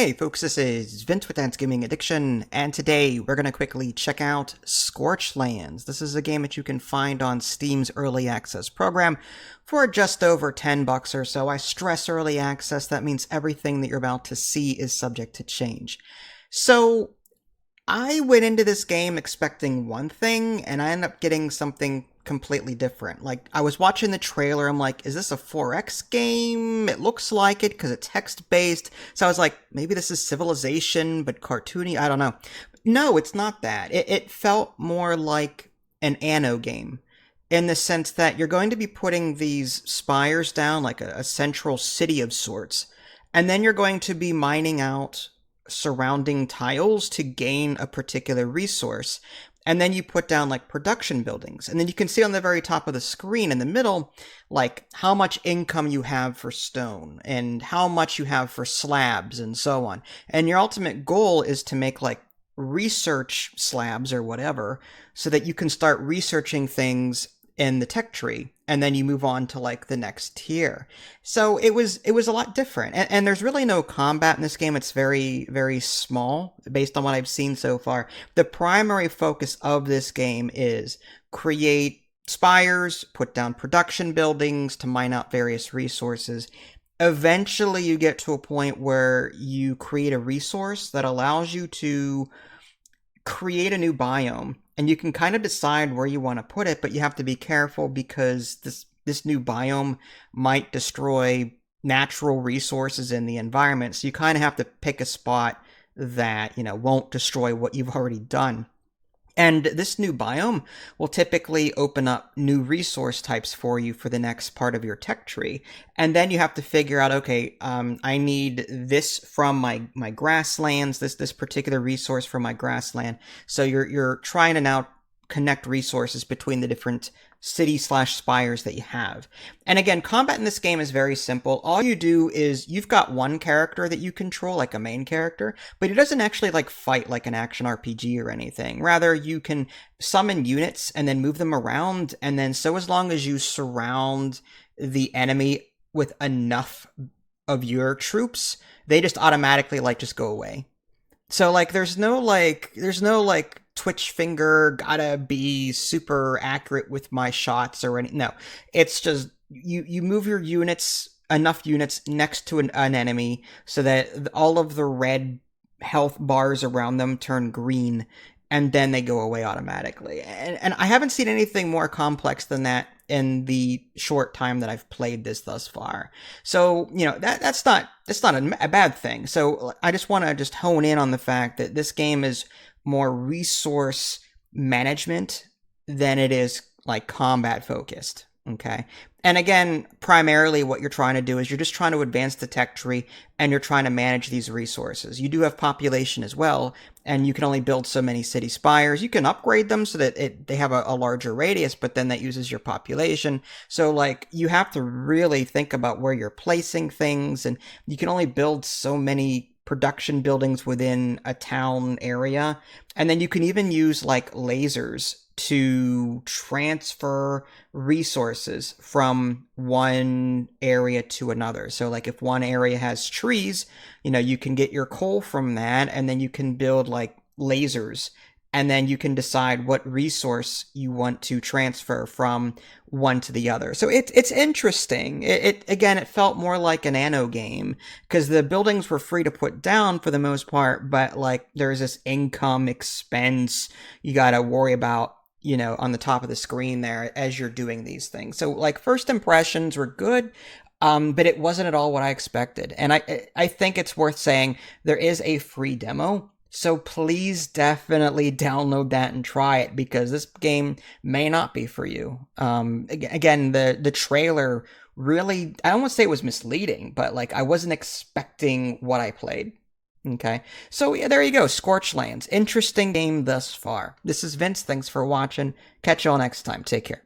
Hey folks, this is Vince with Dance Gaming Addiction, and today we're going to quickly check out Scorchlands. This is a game that you can find on Steam's Early Access program for just over $10 or so. I stress Early Access, that means everything that you're about to see is subject to change. So, I went into this game expecting one thing, and I ended up getting something completely different. Like, I was watching the trailer, I'm like, is this a 4X game? It looks like it, because it's text-based. So I was like, maybe this is Civilization, but cartoony? I don't know. No, it's not that. It felt more like an Anno game, in the sense that you're going to be putting these spires down, like a central city of sorts, and then you're going to be mining out surrounding tiles to gain a particular resource. And then you put down like production buildings. And then you can see on the very top of the screen in the middle, like how much income you have for stone and how much you have for slabs and so on. And your ultimate goal is to make like research slabs or whatever so that you can start researching things in the tech tree, and then you move on to like the next tier. So it was a lot different, and there's really no combat in this game. It's very small based on what I've seen so far. The primary focus of this game is create spires, put down production buildings to mine out various resources. Eventually you get to a point where you create a resource that allows you to create a new biome, and you can kind of decide where you want to put it, but you have to be careful because this new biome might destroy natural resources in the environment. So you kind of have to pick a spot that, won't destroy what you've already done. And this new biome will typically open up new resource types for you for the next part of your tech tree. And then you have to figure out, okay, I need this from my grasslands, this particular resource from my grassland. So you're trying to now connect resources between the different city/spires that you have. And again, combat in this game is very simple. All you do is you've got one character that you control, like a main character, but he doesn't actually like fight like an action RPG or anything. Rather, you can summon units and then move them around, and then so as long as you surround the enemy with enough of your troops, they just automatically just go away. So there's no twitch finger, gotta be super accurate with my shots or any. No, it's just you move your units, enough units next to an enemy so that all of the red health bars around them turn green, and then they go away automatically. And I haven't seen anything more complex than that in the short time that I've played this thus far. So, that's not a bad thing. So I just want to hone in on the fact that this game is more resource management than it is like combat focused. Okay. And again, primarily what you're trying to do is you're just trying to advance the tech tree, and you're trying to manage these resources. You do have population as well, and you can only build so many city spires. You can upgrade them so that they have a larger radius, but then that uses your population. So you have to really think about where you're placing things, and you can only build so many production buildings within a town area. And then you can even use lasers to transfer resources from one area to another. So if one area has trees, you can get your coal from that, and then you can build lasers, and then you can decide what resource you want to transfer from one to the other. So it's interesting. It felt more like an Anno game, because the buildings were free to put down for the most part, but there's this income expense you gotta worry about, on the top of the screen there as you're doing these things. So first impressions were good, but it wasn't at all what I expected. And I think it's worth saying there is a free demo. So please definitely download that and try it, because this game may not be for you. Again, the trailer really, I don't want to say it was misleading, but I wasn't expecting what I played. Okay, so yeah, there you go, Scorchlands. Interesting game thus far. This is Vince, thanks for watching. Catch y'all next time, take care.